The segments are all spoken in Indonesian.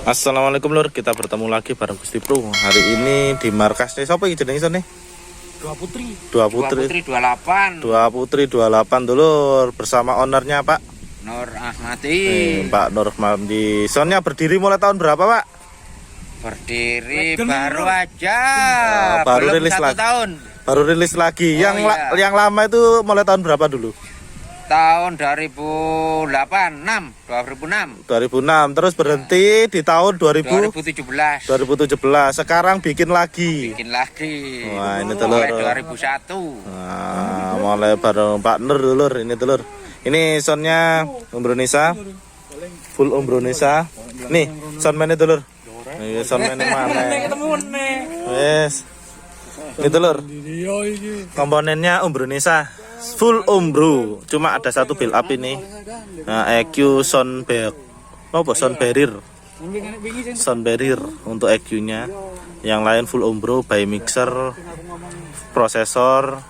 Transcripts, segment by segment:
Assalamualaikum lur, kita bertemu lagi bareng Gusti Pro. Hari ini di markasnya siapa iki jenenge sone? Dua Putri 28 dulur bersama ownernya Pak Nur Ahmadi. Pak Nur Ahmadi. Sonnya berdiri mulai tahun berapa Pak? Berdiri baru aja. Baru belum rilis 1 lagi. tahun. Baru rilis lagi. Yang lama itu mulai tahun berapa dulu? Tahun 2006. 2006. Terus berhenti di tahun 2017. Sekarang bikin lagi. Wah, ini telur. Mulai 2001. Nah, mulai bareng Pak Nur dulur, ini telur. Ini soundnya Umbronisa. Full Umbronisa. Nih, soundman-nya dulur. Ini soundman-nya mana? Yes. Ini telur. Komponennya Umbronisa. Full Umbro, cuma ada satu build up ini. Nah, EQ sound barrier. Sound barrier untuk EQ-nya. Yang lain full Umbro by mixer, prosesor,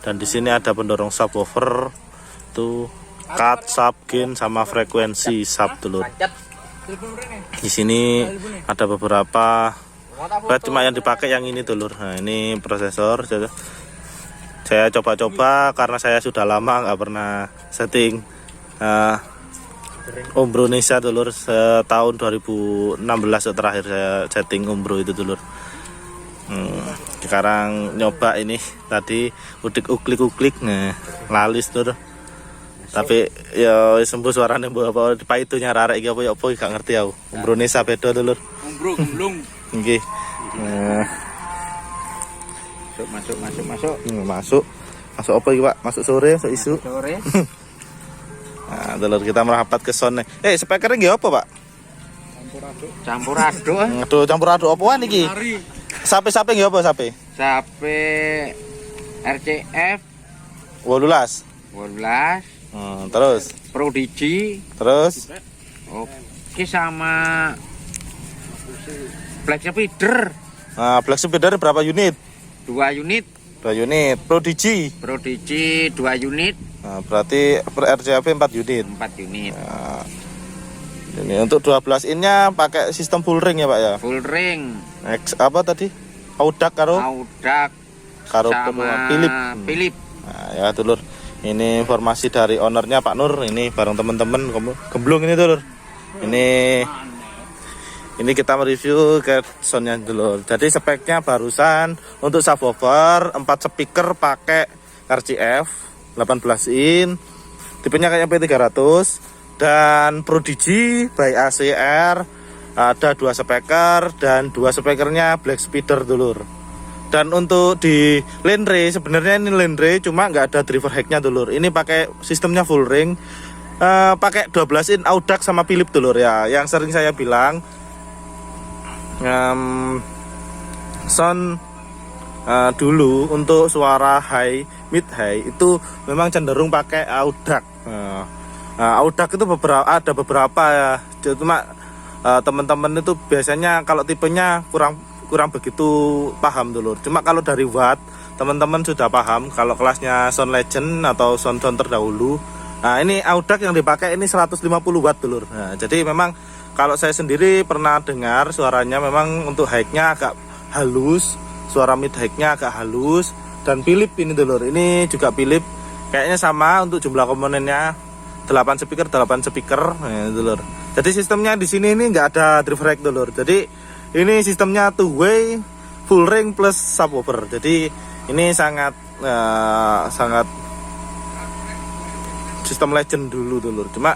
dan di sini ada pendorong subwoofer, tuh cut, sub, gain, sama frekuensi sub dulu. Di sini ada beberapa, cuma yang dipakai yang ini dulur. Nah, ini prosesor. Saya coba-coba karena saya sudah lama nggak pernah setting Umbronisa dulur. Setahun 2016 terakhir saya setting Umbro itu dulur. Sekarang nyoba ini tadi uklik nah lalis dulur. Tapi ya sembuh suaranya apa paitunya rarek iki apa gak ngerti aku. Umbronisa beda dulur. Umbro gemblung. Nggih. Masuk apa iki Pak? Masuk sore, masuk isu. Nah, telur kita merapat ke sound. Speakernya nggih apa Pak? Campur aduk. Aduh, campur aduk apaan iki? Sape nggih apa sape? Sape RCF 18. Terus Prodigy. Terus Oke, sama Black Spider. Nah, Black Spider berapa unit? 2 unit. Prodigy 2 unit. Nah, berarti per RCAP 4 unit. Nah, ini untuk 12 innya pakai sistem full ring ya Pak ya? Full ring. Apa tadi? Audak karo sama Philip. Nah, ya dulur. Ini informasi dari ownernya Pak Nur. Ini bareng teman-teman gemblung ini dulur. Ini kita mereview ke soundnya dulu. Jadi speknya barusan untuk subwoofer 4 speaker pakai RCF 18 in. Tipenya kayak P300 dan Prodigy by ACR. Ada 2 speaker dan 2 speakernya Black Spider dulur. Dan untuk di Lenre sebenarnya ini Lenre cuma nggak ada driver hacknya dulur. Ini pakai sistemnya full ring. Pakai 12 in Audac sama Philip dulur ya. Yang sering saya bilang sound dulu untuk suara high, mid high itu memang cenderung pakai Audac. Audac itu ada beberapa ya. Cuma teman-teman itu biasanya kalau tipenya kurang begitu paham dulu. Cuma kalau dari watt teman-teman sudah paham kalau kelasnya Sound Legend atau sound terdahulu. Nah, ini Audac yang dipakai ini 150 watt dulur. Nah, jadi memang kalau saya sendiri pernah dengar suaranya memang untuk high-nya agak halus, suara mid high-nya agak halus. Dan Philip ini dulur, ini juga Philip kayaknya sama untuk jumlah komponennya 8 speaker ya, dulur. Jadi sistemnya di sini ini nggak ada driver hack dulur. Jadi ini sistemnya two way full ring plus subwoofer. Jadi ini sangat sistem legend dulu dulur. Cuma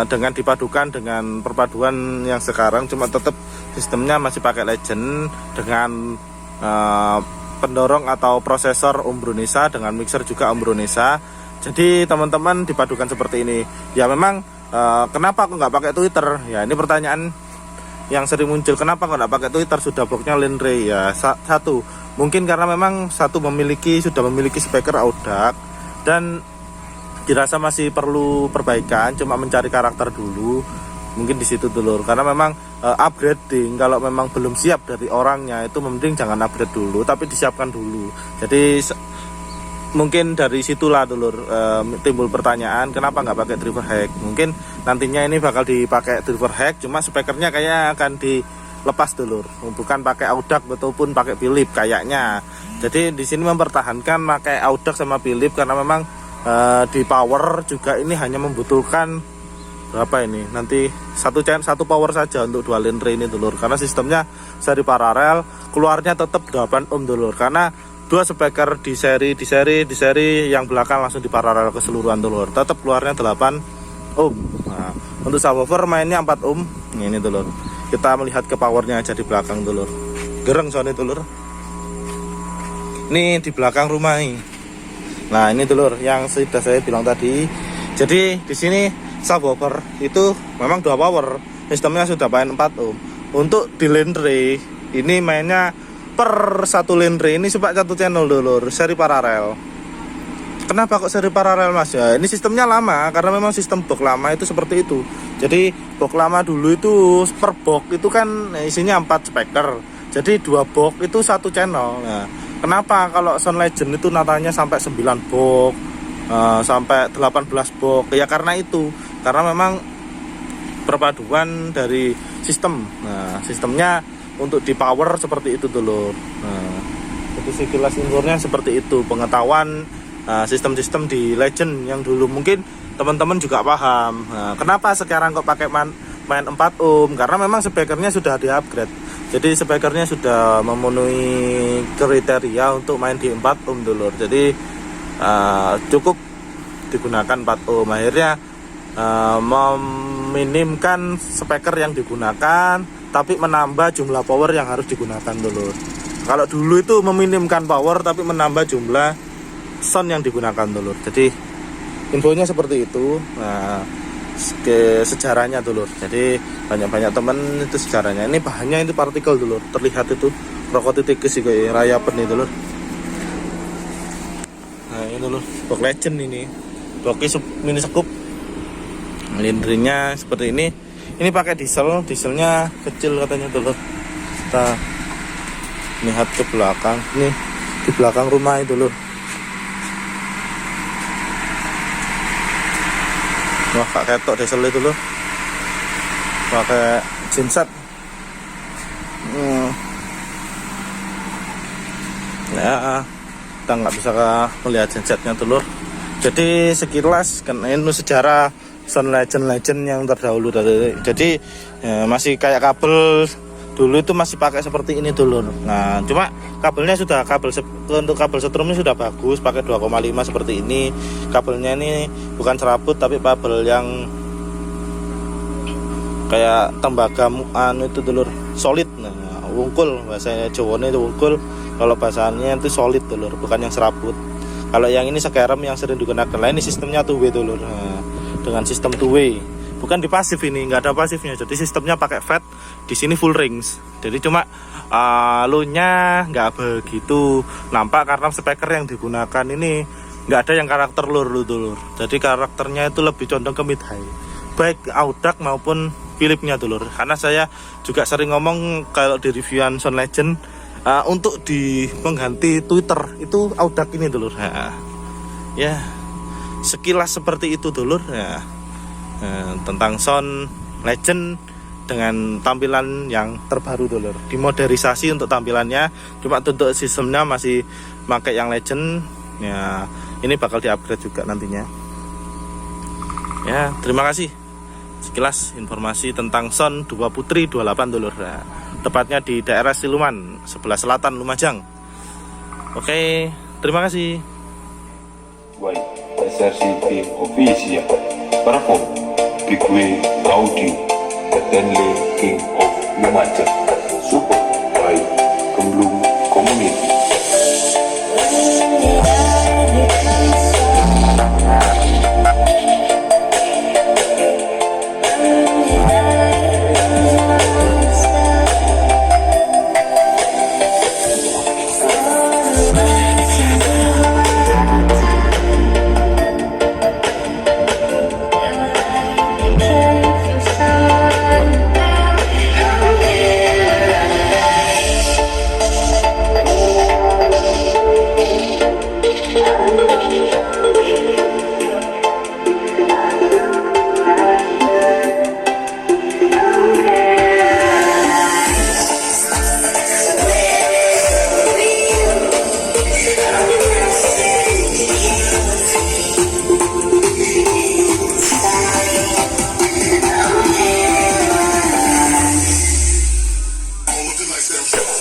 dengan dipadukan dengan perpaduan yang sekarang cuma tetap sistemnya masih pakai legend dengan pendorong atau prosesor Umbronisa dengan mixer juga Umbronisa. Jadi teman-teman dipadukan seperti ini. Ya memang kenapa aku nggak pakai Twitter? Ya ini pertanyaan yang sering muncul. Kenapa kok nggak pakai Twitter? Sudah bloknya Lenre ya. Satu mungkin karena memang sudah memiliki speaker Audac dan dirasa masih perlu perbaikan, cuma mencari karakter dulu mungkin di situ dulur. Karena memang upgrading kalau memang belum siap dari orangnya itu mending jangan upgrade dulu tapi disiapkan dulu. Jadi mungkin dari situlah dulur timbul pertanyaan kenapa nggak pakai driver hack. Mungkin nantinya ini bakal dipakai driver hack, cuma spekernya kayak akan dilepas dulur, bukan pakai audak ataupun pakai Philips kayaknya. Jadi di sini mempertahankan pakai audak sama Philips karena memang di power juga ini hanya membutuhkan berapa ini nanti satu power saja untuk dual genre ini dulur, karena sistemnya seri paralel, keluarnya tetap 8 ohm dulur, karena dua speaker di seri yang belakang langsung di paralel keseluruhan dulur, tetap keluarnya 8 ohm. Nah, untuk subwoofer mainnya 4 ohm. Ini dulur, kita melihat ke powernya aja di belakang dulur, gereng soalnya dulur. Ini di belakang rumah nih. Nah ini dulur yang sudah saya bilang tadi. Jadi di sini subwoofer itu memang 2 power, sistemnya sudah main 4 ohm. Untuk di genre ini mainnya per satu genre ini cuma 1 channel dulur, seri paralel. Kenapa kok seri paralel mas? Ya ini sistemnya lama, karena memang sistem box lama itu seperti itu. Jadi box lama dulu itu per box itu kan isinya 4 speaker, jadi 2 box itu 1 channel. Nah, kenapa kalau Sound Legend itu natanya sampai 9 box, sampai 18 box? Ya karena itu, karena memang perpaduan dari sistem. Nah, sistemnya untuk di power seperti itu dulu. Nah, jadi sekilas infonya seperti itu, pengetahuan sistem-sistem di Legend yang dulu mungkin teman-teman juga paham. Nah, kenapa sekarang kok pakai main 4 ohm? Karena memang speakernya sudah di-upgrade. Jadi speakernya sudah memenuhi kriteria untuk main di 4 ohm dulu. Jadi cukup digunakan 4 ohm. Akhirnya meminimkan speaker yang digunakan, tapi menambah jumlah power yang harus digunakan dulu. Kalau dulu itu meminimkan power tapi menambah jumlah sound yang digunakan dulu. Jadi infonya seperti itu. Nah, ke sejarahnya dulu. Jadi banyak-banyak temen itu sejarahnya. Ini bahannya itu partikel dulu. Terlihat itu rokok titik sih kayak raya pen dulu. Nah ini dulu box Legend ini. Boxnya mini sekup. Lindrinya seperti ini. Ini pakai dieselnya kecil katanya dulu. Kita lihat ke belakang. Ini di belakang rumah itu dulu. Wah kak ketok diesel itu loh, pakai genset. Ya kita nggak bisa melihat gensetnya dulu. Jadi sekilas kan ini sejarah Sound Legend yang terdahulu tadi. Jadi masih kayak kabel dulu itu masih pakai seperti ini dulu. Nah cuma kabelnya sudah untuk kabel setrumnya sudah bagus, pakai 2,5 seperti ini. Kabelnya ini bukan serabut tapi kabel yang kayak tembaga itu dulur, solid. Nah, wungkul bahasa Jawanya itu wungkul, kalau bahasanya itu solid dulur, bukan yang serabut. Kalau yang ini sekarang yang sering digunakan lain ini sistemnya 2-way dulur. Nah, dengan sistem 2-way, bukan di pasif, ini nggak ada pasifnya. Jadi sistemnya pakai FET, di sini full rings. Jadi cuma low-nya nggak begitu nampak karena speaker yang digunakan ini nggak ada yang karakter low dulur. Jadi karakternya itu lebih condong ke mid high, baik audak maupun Philips-nya dulur. Karena saya juga sering ngomong kalau di reviewan Sound Legend untuk di pengganti Twitter itu audak ini dulur. Ya sekilas seperti itu dulur ya. Tentang Sound Legend dengan tampilan yang terbaru dulur, dimodernisasi untuk tampilannya, cuma untuk sistemnya masih pakai yang Legend ya. Ini bakal di-upgrade juga nantinya ya. Terima kasih sekilas informasi tentang Sound 2 Putri 28 dulur. Nah, tepatnya di daerah Siluman, sebelah selatan Lumajang. Oke, terima kasih. Baik, SRC Official perform Big Way Audio, The Tenley King of Lumajang, support by Gemblung Community. Indonesia.